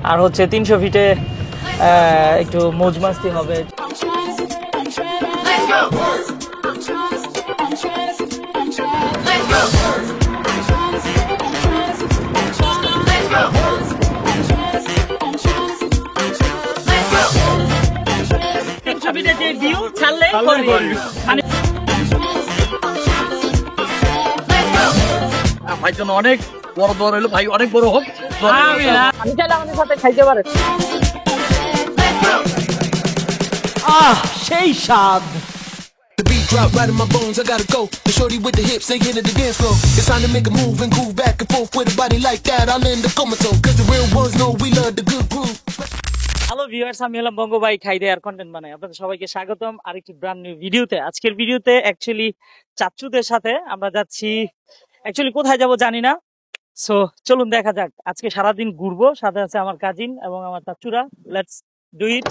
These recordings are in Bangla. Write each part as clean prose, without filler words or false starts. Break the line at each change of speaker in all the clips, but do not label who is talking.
আর হচ্ছে 300 ফিটে একটু মौज मस्ती হবে।
ভাই জন্য অনেক বড় দর হইলো, ভাই অনেক বড় হোক,
আমি চাইলে আমাদের সাথে খাইতে পারে। সেই স্বাদ।
The beat drop right in my bones, I gotta go. The shorty with the hips, they hit it the dance floor. It's time to make a move and groove back and forth with a body like that. I'll end the comatose, cause the real ones know we love the good groove.
Hello viewers, আমি হলাম বঙ্গ ভাই, খাইদে আর কন্টেন্ট বানাই। আপনাদের সবাইকে স্বাগতম আরেকটি ব্র্যান্ড নিউ ভিডিওতে। আজকের ভিডিওতে অ্যাকচুয়ালি চাচ্চুদের সাথে আমরা যাচ্ছি, অ্যাকচুয়ালি কোথায় যাব জানি না। সো চলুন দেখা যাক, আজকে সারাদিন ঘুরবো, সাথে আছে আমার কাজিন এবং আমার চাচ্চুরা। Let's do it.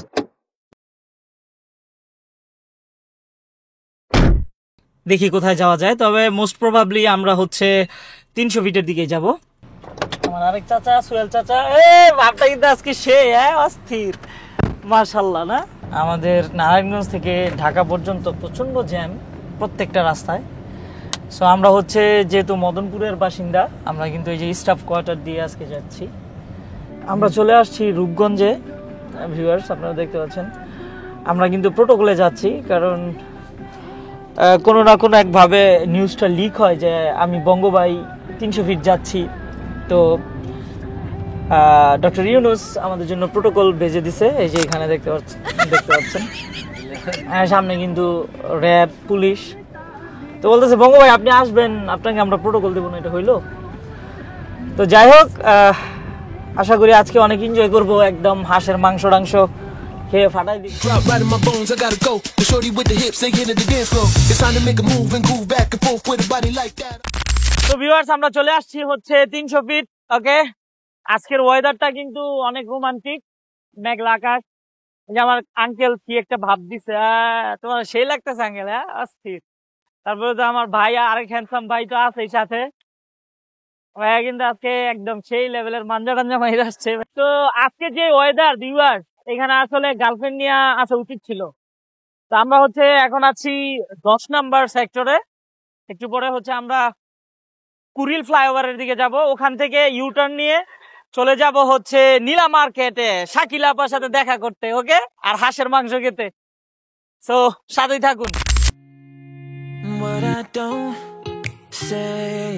দেখি কোথায় যাওয়া যায়, তবে মোস্ট প্রবাবলি আমরা হচ্ছে 300 ফিটের দিকে যাব। আমার আরেক চাচা, সোহেল চাচা, ভাবটা কিন্তু আজকে সে অস্থির, মাশাআল্লাহ না। আমাদের নারায়ণগঞ্জ থেকে ঢাকা পর্যন্ত প্রচন্ড জ্যাম প্রত্যেকটা রাস্তায়। সো আমরা হচ্ছে যেহেতু মদনপুরের বাসিন্দা, আমরা কিন্তু এই যে স্টাফ কোয়ার্টার দিয়ে আজকে যাচ্ছি। আমরা চলে আসছি রূপগঞ্জে। ভিউয়ার্স আপনারা দেখতে পাচ্ছেন, আমরা কিন্তু প্রোটোকলে যাচ্ছি, কারণ কোনো না কোনো একভাবে নিউজটা লিক হয় যে আমি বঙ্গ ভাই 300 ফিট যাচ্ছি। তো ডক্টর ইউনুস আমাদের জন্য প্রোটোকল বেজে দিছে, এই যে এখানে দেখতে পাচ্ছেন সামনে কিন্তু র্যাব, পুলিশ। তো বলতেছে বঙ্গ ভাই আপনি আসবেন, আপনাকে আমরা প্রোটোকল দেবো না, এটা হইলো। তো যাই হোক, আশা করি আজকে অনেক এনজয় করবো, একদম হাঁসের মাংস টাংস খেয়ে ফাটাই দিই।
Drop right in my bones, I gotta go. The shorty with the hips, they hit it the dance floor. It's time to make a move and groove back and forth with a body like that.
তো ভিউয়ার্স আমরা চলে আসছি হচ্ছে 300 ফিট। ওকে, আজকের ওয়েদারটা কিন্তু অনেক রোমান্টিক, মেঘলা আকাশ। যে আমার আঙ্কেল কি একটা ভাব দিছে, তোমার সেই লাগতেছে আঙ্কেল, অস্থির। তারপরে তো আমার ভাই, আরেক হ্যান্ডসাম ভাই তো আছে সাথে, ভাইয়া কিন্তু আজকে একদম সেই লেভেলের মাঞ্জা টাঞ্জা মাইরে আসছে। তো আজকে যে ওয়েদার ভিউয়ার্স, এখানে আসলে গার্লফ্রেন্ড নিয়ে আসা উচিত ছিল। তো আমরা হচ্ছে এখন আছি 10 নাম্বার সেক্টরে। একটু পরে হচ্ছে আমরা কুড়িল ফ্লাইওভারের দিকে যাব, ওখান থেকে ইউটার্ন নিয়ে চলে যাব হচ্ছে নীলা মার্কেটে শাকিলা আপার সাথে দেখা করতে। ওকে, আর হাঁসের মাংস খেতে। সো সাথেই থাকুন।
What I don't say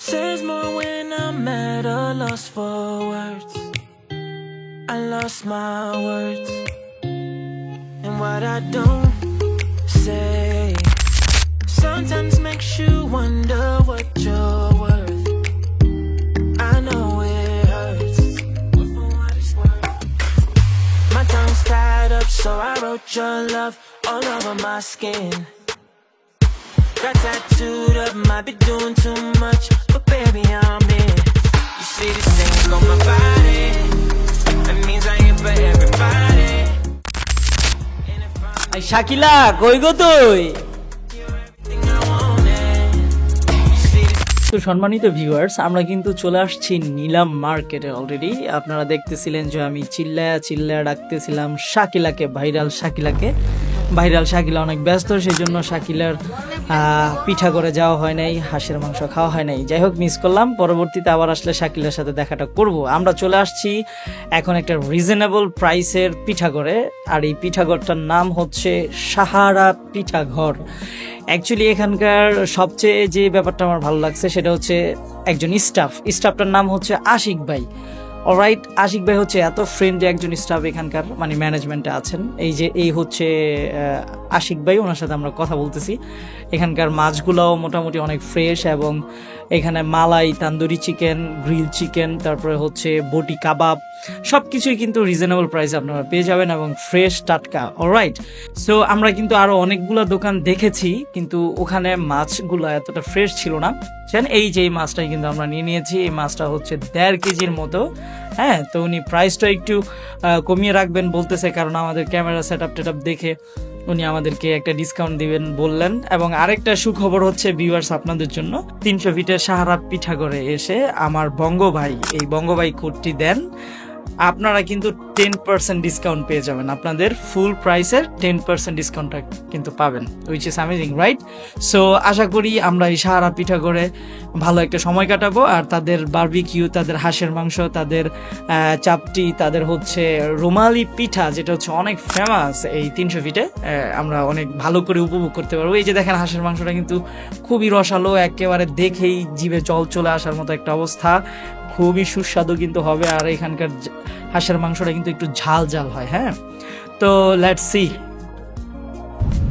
says more when I'm at a loss for words. I lost my words. And what I don't say sometimes makes you wonder what you're worth. I know it hurts, but for what it's worth. My tongue's tied up, so I wrote your love all over my skin. Got tattooed up, might be doing too much, but baby I'm in. You see this thing on my body, that means I am for everybody.
Shakila কই গো তুই? তো সম্মানিত ভিউয়ার্স, আমরা কিন্তু চলে আসছি নীলাম মার্কেটে অলরেডি। আপনারা দেখতেছিলেন যে আমি চিল্লায়া ডাকতেছিলাম শাকিলাকে, ভাইরাল শাকিলাকে। ভাইরাল শাকিলা অনেক ব্যস্ত, সেই জন্য শাকিলার পিঠা করে যাওয়া হয় নাই, হাঁসের মাংস খাওয়া হয় নাই। যাই হোক, মিস করলাম, পরবর্তীতে আবার আসলে শাকিলার সাথে দেখাটা করব। আমরা চলে আসছি এখন একটা রিজনেবল প্রাইসের পিঠা করে, আর এই পিঠাঘরটার নাম হচ্ছে সাহারা পিঠাঘর। অ্যাকচুয়ালি এখানকার সবচেয়ে যে ব্যাপারটা আমার ভালো লাগছে সেটা হচ্ছে একজন স্টাফটার নাম হচ্ছে আশিক ভাই। অলরাইট, আশিক ভাই হচ্ছে এত ফ্রেন্ডলি একজন স্টাফ এখানকার, মানে ম্যানেজমেন্টে আছেন। এই হচ্ছে আশিক ভাই, ওনার সাথে আমরা কথা বলতেছি। এখানকার মাছগুলোও মোটামুটি অনেক ফ্রেশ, এবং এখানে মালাই, তান্দুরি চিকেন, গ্রিল চিকেন, তারপরে হচ্ছে বটি কাবাব, সব কিছুই কিন্তু রিজনেবল প্রাইসে আপনারা পেয়ে যাবেন এবং ফ্রেশ টাটকা। অলরাইট, সো আমরা কিন্তু আরো অনেকগুলো দোকান দেখেছি, কিন্তু ওখানে মাছগুলো এতটা ফ্রেশ ছিল না। এই যে এই মাছটাই কিন্তু আমরা নিয়ে নিয়েছি। এই মাছটা হচ্ছে 1.5 কেজির মতো। হ্যাঁ, তো উনি প্রাইসটা একটু কমিয়ে রাখবেন বলতেছে, কারণ আমাদের ক্যামেরা সেটআপ দেখে উনি আমাদেরকে একটা ডিসকাউন্ট দিবেন বললেন। এবং আরেকটা সুখবর হচ্ছে ভিউয়ার্স আপনাদের জন্য, 300 ফিটের সাহারা পিঠাগড়ে এসে আমার বঙ্গ ভাই এই বঙ্গ ভাই কোডটি দেন, আপনারা কিন্তু 10% ডিসকাউন্ট পেয়ে যাবেন, আপনাদের ফুল প্রাইসের 10% ডিসকাউন্টটা কিন্তু পাবেন, which is amazing right. So আশা করি আমরা এই সাহারা পিঠাগড়ে ভালো একটা সময় কাটাবো, আর তাদের বারবিকিউ, তাদের হাঁসের মাংস, তাদের চাপটি, তাদের হচ্ছে রুমালি পিঠা যেটা হচ্ছে অনেক ফেমাস এই 300 ফিটে, আমরা অনেক ভালো করে উপভোগ করতে পারবো। এই যে দেখেন হাঁসের মাংসটা কিন্তু খুবই রসালো, একেবারে দেখেই জিভে জল চলে আসার মতো একটা অবস্থা, খুবই সুস্বাদু কিন্তু হবে। আর এখানকার হাঁসের মাংসটা কিন্তু একটু ঝাল ঝাল হয়। হ্যাঁ, তো লেটস সি।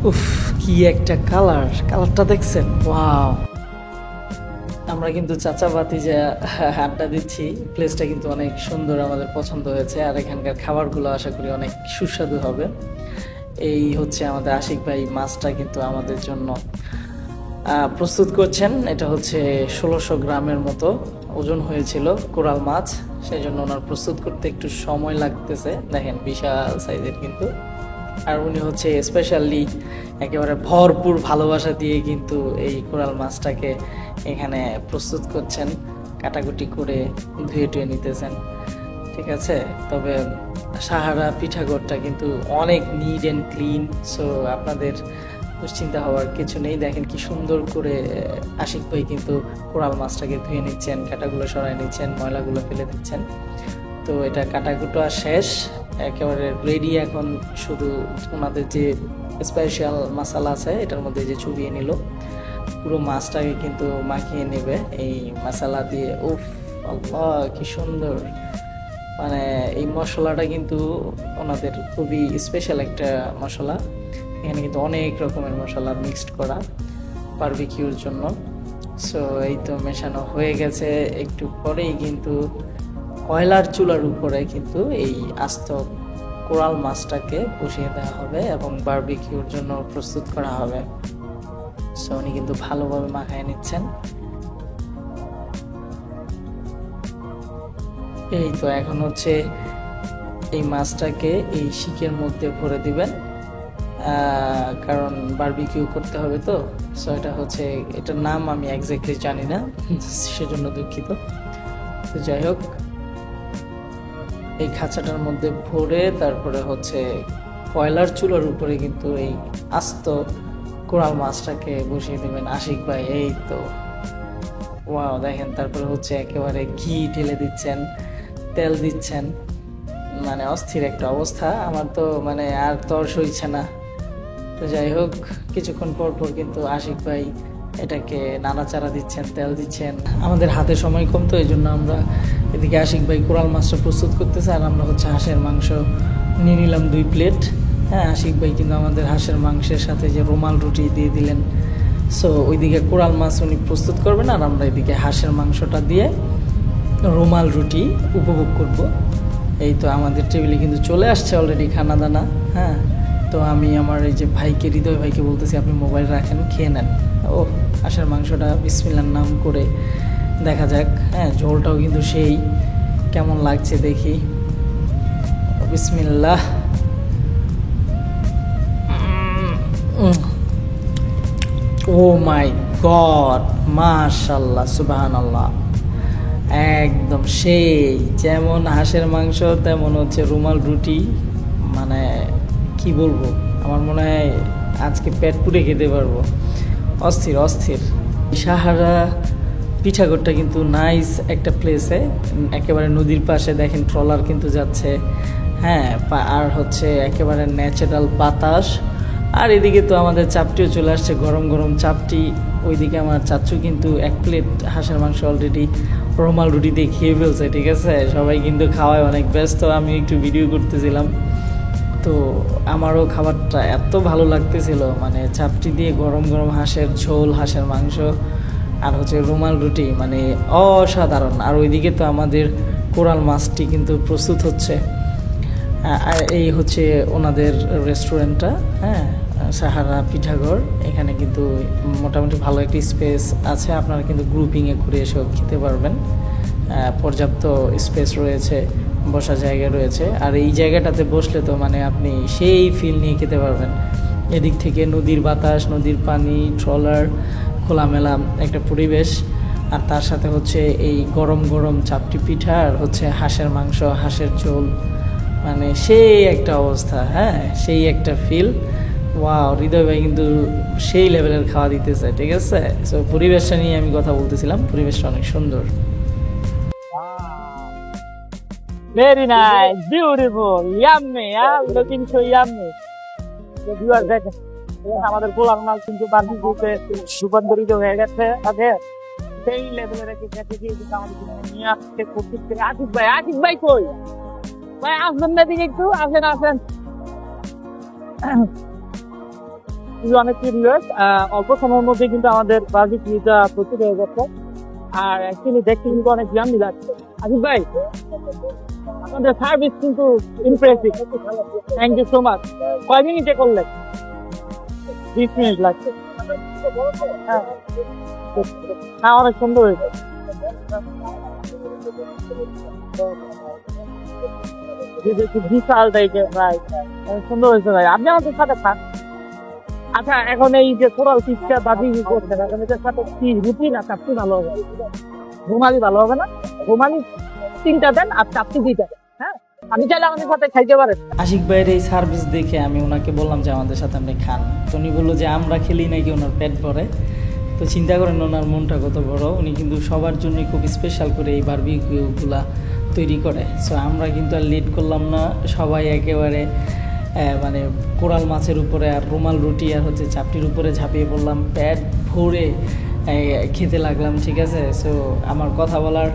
উফ, কি একটা কালারটা দেখছেন? ওয়াও। আমরা কিন্তু চাচাবাতি যে আড্ডা দিচ্ছি, প্লেসটা কিন্তু অনেক সুন্দর, আমাদের পছন্দ হয়েছে। আর এখানকার খাবারগুলো আশা করি অনেক সুস্বাদু হবে। এই হচ্ছে আমাদের আশিক ভাই মাছটা কিন্তু আমাদের জন্য প্রস্তুত করছেন। এটা হচ্ছে 1600 গ্রামের মতো ওজন হয়েছিল কোরাল মাছ, সেই জন্য ওনার প্রস্তুত করতে একটু সময় লাগতেছে। দেখেন বিশাল সাইজের কিন্তু। আর উনি হচ্ছে স্পেশালি একেবারে ভরপুর ভালোবাসা দিয়ে কিন্তু এই কোরাল মাছটাকে এখানে প্রস্তুত করছেন, কাটাকুটি করে ধুয়ে টুয়ে নিতেছেন, ঠিক আছে। তবে সাহারা পিঠাগড়টা কিন্তু অনেক নিট অ্যান্ড ক্লিন, সো আপনাদের দুশ্চিন্তা হওয়ার কিছু নেই। দেখেন কি সুন্দর করে আশিক ভাই কিন্তু কোরাল মাছটাকে ধুয়ে নিচ্ছেন, কাটাগুলো সরাই নিচ্ছেন, ময়লাগুলো ফেলে দিচ্ছেন। তো এটা কাটাকুটো শেষ, একেবারে রেডি। এখন শুধু ওনাদের যে স্পেশাল মশলা আছে এটার মধ্যে যে চুবিয়ে নিল, পুরো মাছটাকে কিন্তু মাখিয়ে নেবে এই মশলা দিয়ে। উফ আল্লাহ, কি সুন্দর! মানে এই মশলাটা কিন্তু ওনাদের খুবই স্পেশাল একটা মশলা। এখানে কিন্তু অনেক রকমের মশলা মিক্সড করা বারবিকিউর জন্য। সো এই তো মেশানো হয়ে গেছে, একটু পরেই কিন্তু কয়লার চুলার উপরে কিন্তু এই আস্ত কোরাল মাছটাকে বসিয়ে দেওয়া হবে এবং বারবিকিউর জন্য প্রস্তুত করা হবে। সো উনি কিন্তু ভালোভাবে মাখায় নিচ্ছেন। এই তো এখন হচ্ছে এই মাছটাকে এই শিকের মধ্যে ভরে দিবেন, কারণ বারবিকিউ করতে হবে তো। সো এটা হচ্ছে, এটার নাম আমি এক্স্যাক্টলি জানি না, সেজন্য দুঃখিত। তো যাই হোক, এই খাঁচাটার মধ্যে ভরে তারপরে হচ্ছে কয়লার চুলার উপরে কিন্তু এই আস্ত কোরাল মাছটাকে বসিয়ে দেবেন আশিক ভাই। এই তো ওয়াও, দেখেন। তারপরে হচ্ছে একেবারে ঘি ঢেলে দিচ্ছেন, তেল দিচ্ছেন, মানে অস্থির একটা অবস্থা। আমার তো মানে আর তর সইছে না। তো যাই হোক, কিছুক্ষণ পর পর কিন্তু আশিক ভাই এটাকে নাড়াচাড়া দিচ্ছেন, তেল দিচ্ছেন। আমাদের হাতে সময় কম, তো এই জন্য আমরা এদিকে আশিক ভাই কোরাল মাছটা প্রস্তুত করতেছে, আর আমরা হচ্ছে হাঁসের মাংস নিয়ে নিলাম 2 প্লেট। হ্যাঁ, আশিক ভাই কিন্তু আমাদের হাঁসের মাংসের সাথে যে রুমাল রুটি দিয়ে দিলেন। সো ওইদিকে কোরাল মাছ উনি প্রস্তুত করবেন, আর আমরা এদিকে হাঁসের মাংসটা দিয়ে রুমাল রুটি উপভোগ করব। এই তো আমাদের টেবিলে কিন্তু চলে আসছে অলরেডি খানা দানা। হ্যাঁ, তো আমি আমার এই যে ভাইকে, হৃদয় ভাইকে বলতেছি আপনি মোবাইল রাখেন, খেয়ে নেন। ও হাঁসের মাংসটা বিসমিল্লাহর নাম করে দেখা যাক। হ্যাঁ, ঝোলটাও কিন্তু সেই, কেমন লাগছে দেখি। বিসমিল্লাহ। ও মাই গড, মাশাআল্লাহ, সুবহানাল্লাহ, একদম সেই। যেমন হাঁসের মাংস তেমন হচ্ছে রুমাল রুটি, মানে কি বলবো, আমার মনে হয় আজকে পেট পুড়ে খেতে পারবো। অস্থির অস্থির। সাহারা পিঠাগড়টা কিন্তু নাইস একটা প্লেসে, একেবারে নদীর পাশে দেখেন ট্রলার কিন্তু যাচ্ছে। হ্যাঁ, আর হচ্ছে একেবারে ন্যাচারাল বাতাস। আর এদিকে তো আমাদের চাপটিও চলে আসছে, গরম গরম চাপটি। ওইদিকে আমার চাচু কিন্তু 1 প্লেট হাঁসের মাংস অলরেডি রুমাল রুটি দিয়ে খেয়ে ফেলছে, ঠিক আছে। সবাই কিন্তু খাওয়ায় অনেক ব্যস্ত, আমি একটু ভিডিও করতেছিলাম। তো আমারও খাবারটা এত ভালো লাগতেছিল, মানে চাপটি দিয়ে গরম গরম হাঁসের ঝোল, হাঁসের মাংস আর হচ্ছে রুমাল রুটি, মানে অসাধারণ। আর ওইদিকে তো আমাদের কোরাল মাছটি কিন্তু প্রস্তুত হচ্ছে। আর এই হচ্ছে ওনাদের রেস্টুরেন্টটা। হ্যাঁ, সাহারা পিঠাগড়। এখানে কিন্তু মোটামুটি ভালো একটি স্পেস আছে, আপনারা কিন্তু গ্রুপিংয়ে করে এসেও খেতে পারবেন। পর্যাপ্ত স্পেস রয়েছে, বসার জায়গা রয়েছে। আর এই জায়গাটাতে বসলে তো মানে আপনি সেই ফিল নিয়ে খেতে পারবেন। এদিক থেকে নদীর বাতাস, নদীর পানি, ট্রলার, খোলামেলা একটা পরিবেশ। আর তার সাথে হচ্ছে এই গরম গরম চাপটি পিঠা আর হচ্ছে হাঁসের মাংস, হাঁসের ঝোল, মানে সেই একটা অবস্থা, হ্যাঁ সেই একটা ফিল। ওয়াও, হৃদয় ভাই কিন্তু সেই লেভেলের খাওয়া দিতেছে, ঠিক আছে। সো পরিবেশটা নিয়ে আমি কথা বলতেছিলাম, পরিবেশটা অনেক সুন্দর।
Very nice, beautiful, yummy, looking so yummy. So viewers দেখেন, আমাদের গোলাম মাল কিন্তু বারবিকিউতে রূপান্তরিত হয়ে গেছে। সেই লেভেলের একটা ক্যাটাগরি কিন্তু আমাদের জন্য নিয়ে আসছে প্রত্যেক থেকে। আশিক ভাই কই ভাই? আসবেন না দিকে একটু, আসেন। অনেক ভিউয়ার্স, অল্প সময়ের মধ্যে কিন্তু আমাদের বারবিকিউটা প্রস্তুত হয়ে গেছে। আর অ্যাকচুয়ালি দেখতে কিন্তু অনেক ইয়াম্মি লাগছে। আশিক ভাই, আপনাদের সার্ভিস কিন্তু impressive, thank you so much. কয় মিনিটে করলেন? 20 মিনিট লাগছে। হ্যাঁ, অনেক সুন্দর হয়েছে। বিশাল টাইপের ভাই, অনেক সুন্দর হয়েছে ভাই। আপনি আমাদের সাথে থাক। আচ্ছা, এখন এই যে কোরাল ফিশটা বাজি করছেন, এখন এটার সাথে কি রুটি না চাপটি ভালো হবে? রুমালি ভালো হবে না? রুমালি 3টা দেন আর চাপটি 2টা দেন। হ্যাঁ, আমি চাইলে আমাদের সাথে খাইতে পারেন।
আশিক ভাইয়ের এই সার্ভিস দেখে আমি ওনাকে বললাম যে আমাদের সাথে আপনি খান। তো উনি বললো যে আমরা খেলি নাকি ওনার পেট ভরে। তো চিন্তা করেন ওনার মনটা কত বড়। উনি কিন্তু সবার জন্যই খুব স্পেশাল করে এই বারবিকিউগুলা তৈরি করে। সো আমরা কিন্তু আর লেট করলাম না, সবাই একেবারে মানে কোরাল মাছের উপরে আর রুমাল রুটি আর হচ্ছে চাপটির উপরে ঝাঁপিয়ে পড়লাম, পেট ভরে খেতে লাগলাম, ঠিক আছে। সো আমার কথা বলার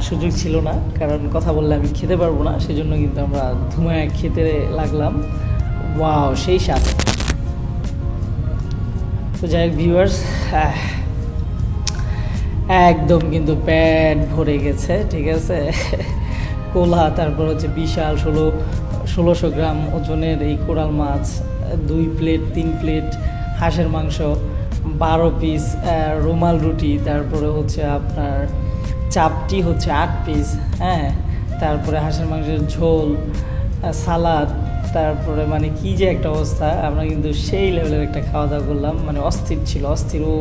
সুযোগ ছিল না, কারণ কথা বললে আমি খেতে পারবো না, সেজন্য কিন্তু আমরা ধুমায় খেতে লাগলাম। ওয়াও, সেই স্বাদ। তো যাই হোক ভিউয়ার্স, একদম কিন্তু পেট ভরে গেছে, ঠিক আছে। কোলা, তারপর হচ্ছে বিশাল 1600 গ্রাম ওজনের এই কোরাল মাছ, 2 প্লেট 3 প্লেট হাঁসের মাংস, 12 পিস রুমাল রুটি, তারপরে হচ্ছে আপনার চাপটি হচ্ছে 8 পিস, হ্যাঁ, তারপরে হাঁসের মাংসের ঝোল, সালাদ, তারপরে মানে কি যে একটা অবস্থা। আমরা কিন্তু সেই লেভেলের একটা খাওয়া দাওয়া করলাম, মানে অস্থির ছিল, অস্থির। ও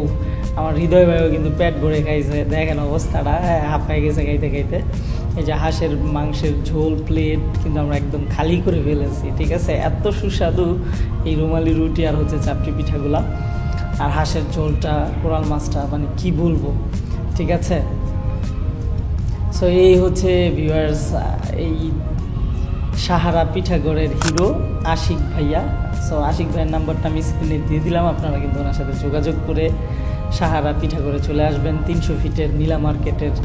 আমার হৃদয় ভাইও কিন্তু পেট ভরে খাইছে, দেখেন অবস্থাটা, হাঁপায় গেছে খাইতে খাইতে। এই যে হাঁসের মাংসের ঝোল প্লেট কিন্তু আমরা একদম খালি করে ফেলেছি, ঠিক আছে। এত সুস্বাদু এই রুমালি রুটি আর হচ্ছে চাপটি পিঠাগুলা, আর হাঁসের ঝোলটা, কোরাল মাছটা, মানে কি বলবো, ঠিক আছে। সো এই হচ্ছে ভিউয়ার্স এই সাহারা পিঠাগড়ের হিরো আশিক ভাইয়া। সো আশিক ভাইয়ের নাম্বারটা আমি স্ক্রিনে দিয়ে দিলাম, আপনারা কিন্তু ওনার সাথে যোগাযোগ করে সাহারা পিঠাগড়ে চলে আসবেন। 300 ফিটের নীলা মার্কেটের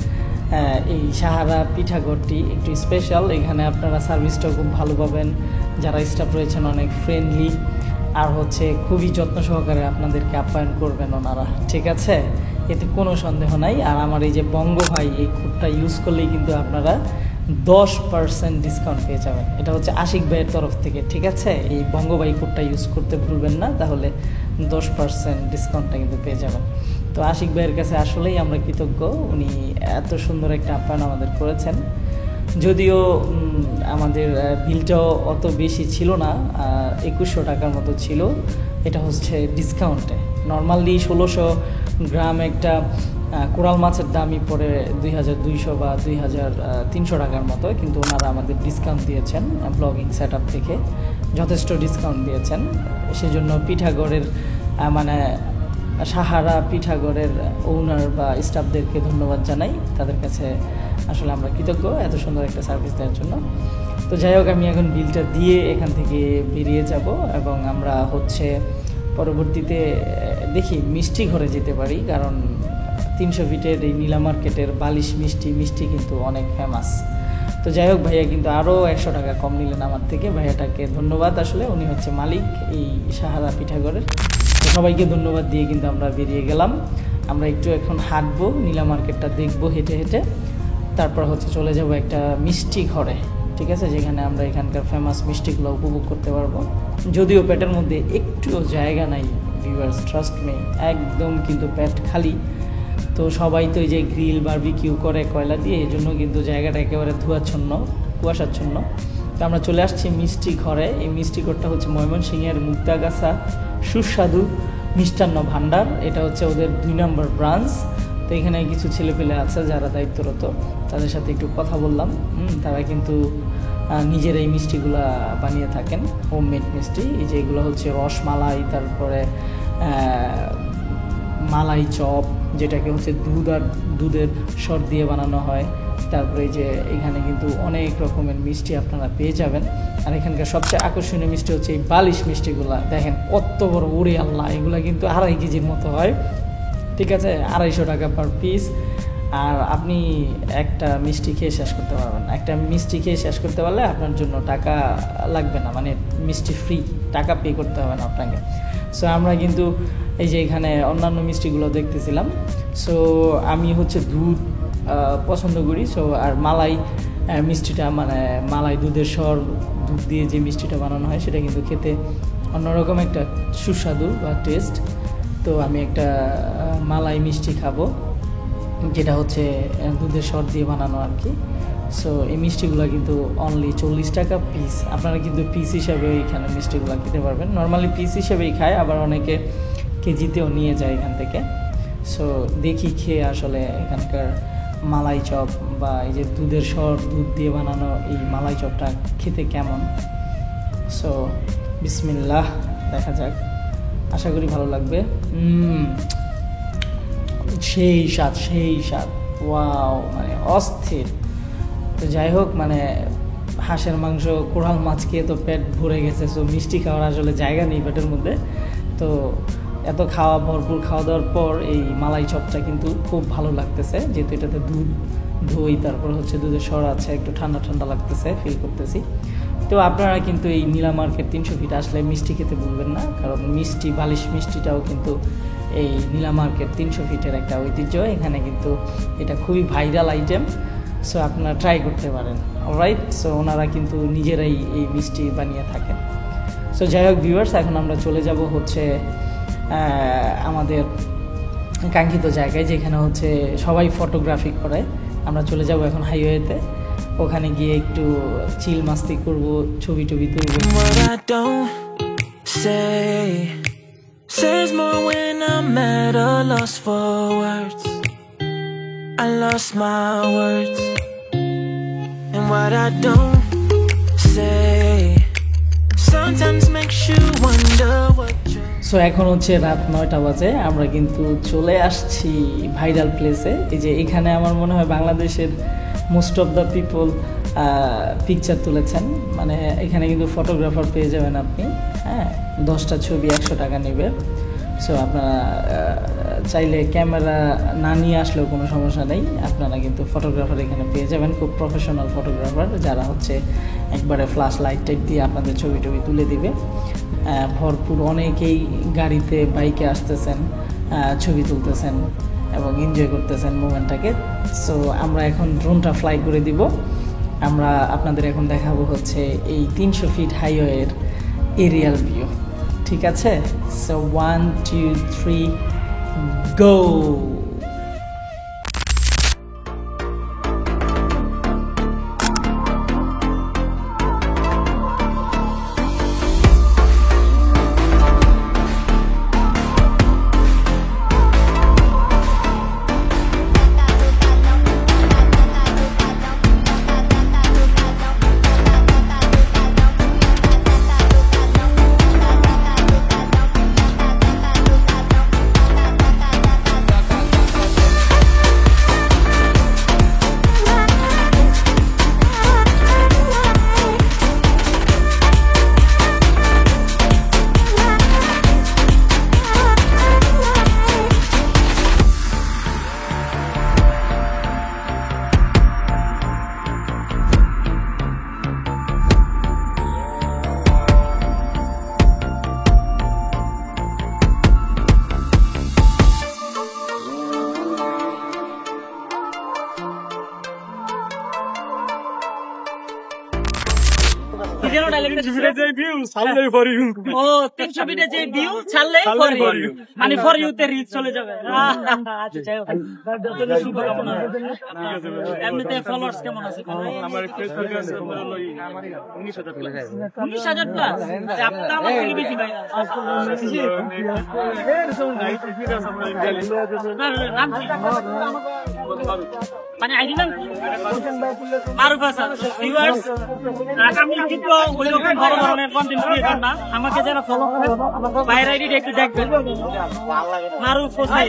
এই সাহারা পিঠাগড়টি একটু স্পেশাল, এখানে আপনারা সার্ভিসটাও খুব ভালো পাবেন, যারা স্টাফ রয়েছেন অনেক ফ্রেন্ডলি, আর হচ্ছে খুবই যত্ন সহকারে আপনাদেরকে আপ্যায়ন করবেন ওনারা, ঠিক আছে, এতে কোনো সন্দেহ নাই। আর আমার এই যে বঙ্গ ভাই, এই কোডটা ইউজ করলেই কিন্তু আপনারা 10% ডিসকাউন্ট পেয়ে যাবেন। এটা হচ্ছে আশিক ভাইয়ের তরফ থেকে, ঠিক আছে। এই বঙ্গ ভাই কোডটা ইউজ করতে ভুলবেন না, তাহলে 10% ডিসকাউন্টটা কিন্তু পেয়ে যাবেন। তো আশিক ভাইয়ের কাছে আসলেই আমরা কৃতজ্ঞ, উনি এত সুন্দর একটা আপ্যায়ন আমাদের করেছেন। যদিও আমাদের বিলটাও অত বেশি ছিল না, 2100 টাকার মতো ছিল, এটা হচ্ছে ডিসকাউন্টে। নর্মালি 1600 গ্রাম একটা কোরাল মাছের দামই পড়ে 2200 বা 2300 টাকার মতো, কিন্তু ওনারা আমাদের ডিসকাউন্ট দিয়েছেন ব্লগিং সেট আপ থেকে, যথেষ্ট ডিসকাউন্ট দিয়েছেন। সেজন্য পিঠাগড়ের মানে সাহারা পিঠাগড়ের ওনার বা স্টাফদেরকে ধন্যবাদ জানাই, তাদের কাছে আসলে আমরা কৃতজ্ঞ এত সুন্দর একটা সার্ভিস দেওয়ার জন্য। তো যাই হোক, আমি এখন বিলটা দিয়ে এখান থেকে বেরিয়ে যাব, এবং আমরা হচ্ছে পরবর্তীতে দেখি মিষ্টি ঘরে যেতে পারি, কারণ 300 ফিটের এই নীলা মার্কেটের বালিশ মিষ্টি কিন্তু অনেক ফেমাস। তো যাই হোক, ভাইয়া কিন্তু আরও 100 টাকা কম নিলেন আমার থেকে, ভাইয়াটাকে ধন্যবাদ। আসলে উনি হচ্ছে মালিক এই সাহারা পিঠাগড়ের। তো সবাইকে ধন্যবাদ দিয়ে কিন্তু আমরা বেরিয়ে গেলাম। আমরা একটু এখন হাঁটবো, নীলা মার্কেটটা দেখবো হেঁটে হেঁটে, তারপর হচ্ছে চলে যাব একটা মিষ্টি ঘরে, ঠিক আছে, যেখানে আমরা এখানকার ফেমাস মিষ্টিগুলো উপভোগ করতে পারবো। যদিও পেটের মধ্যে একটুও জায়গা নাই ভিউয়ার্স, ট্রাস্ট মি, একদম কিন্তু পেট খালি। তো সবাই তো এই যে গ্রিল বারবিকিউ করে কয়লা দিয়ে, এই জন্য কিন্তু জায়গাটা একেবারে ধোঁয়াচ্ছন্ন, কুয়াশাচ্ছন্ন। তো আমরা চলে আসছি মিষ্টি ঘরে। এই মিষ্টি ঘরটা হচ্ছে ময়মনসিংহের মুক্তাগাছা সুস্বাদু মিষ্টান্ন ভাণ্ডার। এটা হচ্ছে ওদের 2 নম্বর ব্রাঞ্চ। তো এখানে কিছু ছেলেপেলে আছে যারা দায়িত্বরত, তাদের সাথে একটু কথা বললাম। তারা কিন্তু নিজের এই মিষ্টিগুলা বানিয়ে থাকেন, হোমমেড মিষ্টি। এই যে এগুলো হচ্ছে রসমালাই, তারপরে মালাই চপ, যেটাকে হচ্ছে দুধ আর দুধের সর দিয়ে বানানো হয়। তারপরে এই যে এখানে কিন্তু অনেক রকমের মিষ্টি আপনারা পেয়ে যাবেন। আর এখানকার সবচেয়ে আকর্ষণীয় মিষ্টি হচ্ছে এই বালিশ মিষ্টিগুলা। দেখেন কত বড়, ওরে আল্লাহ, এগুলা কিন্তু 2.5 কেজির মতো হয়, ঠিক আছে, 250 টাকা পার পিস। আর আপনি একটা মিষ্টি খেয়ে শেষ করতে পারবেন। একটা মিষ্টি খেয়ে শেষ করতে পারলে আপনার জন্য টাকা লাগবে না, মানে মিষ্টি ফ্রি, টাকা পে করতে হবে না আপনাকে। সো আমরা কিন্তু এই যে এখানে অন্যান্য মিষ্টিগুলো দেখতেছিলাম। সো আমি হচ্ছে দুধ পছন্দ করি। সো আর মালাই মিষ্টিটা, মানে মালাই দুধের সর, দুধ দিয়ে যে মিষ্টিটা বানানো হয় সেটা কিন্তু খেতে অন্যরকম একটা সুস্বাদু বা টেস্ট। তো আমি একটা মালাই মিষ্টি খাবো, যেটা হচ্ছে দুধের সর দিয়ে বানানো আর কি। সো এই মিষ্টিগুলো কিন্তু অনলি 40 টাকা পিস। আপনারা কিন্তু পিস হিসাবে এখানে মিষ্টিগুলো খেতে পারবেন। নর্মালি পিস হিসেবেই খায়, আবার অনেকে কেজিতেও নিয়ে যায় এখান থেকে। সো দেখি খেয়ে আসলে এখানকার মালাই চপ বা এই যে দুধের সর, দুধ দিয়ে বানানো এই মালাই চপটা খেতে কেমন। সো বিসমিল্লাহ, দেখা যাক, আশা করি ভালো লাগবে। সেই স্বাদ, ওয়াও, মানে অস্থির। তো যাই হোক, মানে হাঁসের মাংস, কোরাল মাছ খেয়ে তো পেট ভরে গেছে। সো মিষ্টি খাওয়ার আসলে জায়গা নেই পেটের মধ্যে। তো এত ভরপুর খাওয়া দাওয়ার পর এই মালাই চপটা কিন্তু খুব ভালো লাগতেছে, যেহেতু এটাতে দুধ, দই, তারপর হচ্ছে দুধের সর আছে, একটু ঠান্ডা ঠান্ডা লাগতেছে, ফিল করতেছি। তো আপনারা কিন্তু এই নীলা মার্কেট 300 ফিট আসলে মিষ্টি খেতে ভুলবেন না, কারণ মিষ্টি, বালিশ মিষ্টিটাও কিন্তু এই নীলা মার্কেট 300 ফিটের একটা ঐতিহ্য। এখানে কিন্তু এটা খুবই ভাইরাল আইটেম। সো আপনারা ট্রাই করতে পারেন। অলরাইট, সো ওনারা কিন্তু নিজেরাই এই মিষ্টি বানিয়ে থাকেন। সো যাই হোক ভিউয়ার্স, এখন আমরা চলে যাব হচ্ছে আমাদের কাঙ্ক্ষিত জায়গায়, যেখানে হচ্ছে সবাই ফটোগ্রাফি করে। আমরা চলে যাব এখন হাইওয়েতে, ওখানে গিয়ে একটু চিল মাস্তি করবো, ছবি টবি তুলবো।
What I don't say says more when I'm at a loss for words. I lost my words. And what I don't say sometimes makes you wonder what you're.
So এখন হচ্ছে রাত 9টা বাজে। আমরা কিন্তু চলে আসছি ভাইরাল প্লেসে। এই যে এখানে আমার মনে হয় বাংলাদেশের most of the people picture তুলেছেন। মানে এখানে কিন্তু ফটোগ্রাফার পেয়ে যাবেন আপনি, হ্যাঁ, 10টা ছবি 100 টাকা নেবে। সো আপনারা চাইলে ক্যামেরা না নিয়ে আসলেও কোনো সমস্যা নেই, আপনারা কিন্তু ফটোগ্রাফার এখানে পেয়ে যাবেন, খুব প্রফেশনাল ফটোগ্রাফার, যারা হচ্ছে একবারে ফ্ল্যাশ লাইট টাইট দিয়ে আপনাদের ছবি টবি তুলে দিবে। ভরপুর অনেকেই গাড়িতে, বাইকে আসতেছেন, ছবি তুলতেছেন এবং এনজয় করতেছেন মোমেন্টটাকে। সো আমরা এখন ড্রোনটা ফ্লাই করে দিব। আমরা আপনাদের এখন দেখাবো হচ্ছে এই 300 ফিট হাইওয়ের এরিয়াল ভিউ, ঠিক আছে? সো 1 2 3 গো।
কেন ডায়লগটা ও 300 ফিটে যে ভিউ ছাড়লেই ফর ইউ মানে ফর ইউ তে রিচ চলে যাবে আচ্ছা যাই হোক যত শুভকামনা এমনিতে ফলোয়ার্স কেমন আছে আমার ফেসবুকে আছে 19,000 প্লাস আপনার আমার থেকে বেশি ভাই নাম কি? মানে আইডি নাম কি? মারুফ হাসান। ভিউয়ার্স আমি কিন্তু ওই রকম বড় ধরনের কন্টেন্ট ক্রিয়েটর না, আমাকে যারা ফলো করে বাইরের আইডিটা একটু দেখবেন। মারুফ হোসেন।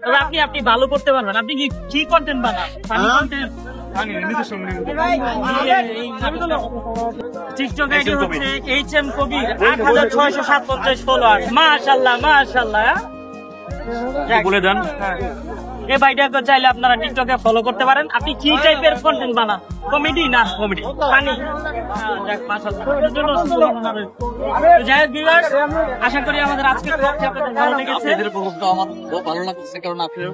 তবে আপনি ভালো করতে পারবেন। আপনি কি কন্টেন্ট বানান? Funny content. টিকটক আইডি হচ্ছে HM কবির 8657 ফলোয়ার। মাশাআল্লাহ মাশাআল্লাহ। বলে দেন এই ভাইটাকে চাইলে আপনারা টিকটকে ফলো করতে পারেন। আপনি কি টাইপের কন্টেন্ট বানান? কমেডি না কমেডি ফানি? যাই হোক ভিউয়ার্স, আশা করি আমাদের আজকের ব্লগটি আপনাদের ভালো লেগেছে।
আপনাদের ব্লগটা আমার খুব ভালো লাগছে, কারণ আপনারা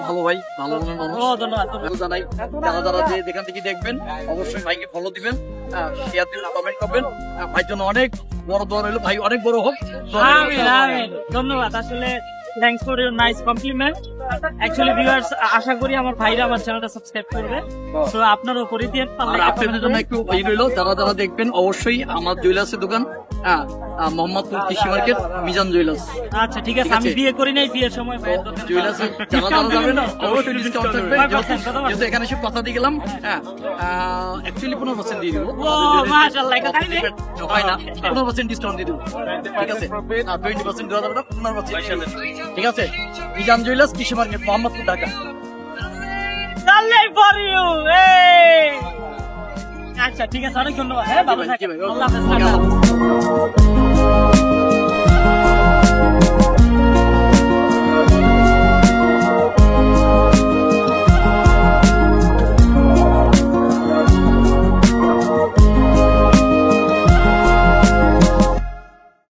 ভালো ভাই, ভালো মনের মানুষ।
ধন্যবাদ
জানাই যারা যে যেখান থেকে দেখবেন অবশ্যই ভাইকে ফলো দিবেন, শেয়ার দিবেন, কমেন্ট করবেন। ভাইয়ের জন্য অনেক বড় দোয়া রইল, ভাই অনেক বড় হোক।
আমিন আমিন। ধন্যবাদ। আসলে thanks for your nice compliment. Actually viewers, আশা করি আমার ভাইরা আমার চ্যানেলটা সাবস্ক্রাইব করবে, তো আপনারও করে দিন।
আর আপনাদের জন্য একটু এই রইল, যারা দেখবেন অবশ্যই আমার জুয়েলার্সের দোকান মোহাম্মদপুর কৃষি মার্কেট মিজান জুয়েলার্স।
আচ্ছা ঠিক আছে, আমি বিয়ে করি নাই, বিয়ের সময়
জুয়েলার্সে যারা যাবেন অবশ্যই ডিসকাউন্ট থাকবে। যেহেতু এখানে সব কথা দিয়ে গেলাম, অ্যাকচুয়ালি 15% দিয়ে দিব।
মাশাআল্লাহ, এটা তাই
হয় না, 15% ডিসকাউন্ট দিয়ে দিব, ঠিক আছে? 20% দেওয়া যাবে না, 15%। ঠিক আছে, Mizan jewellers Krishi market Mohammadpur Dhaka.
For you. আচ্ছা ঠিক আছে, অনেক ধন্যবাদ। হ্যাঁ ভালো থাকবেন। আল্লাহ হাফেজ।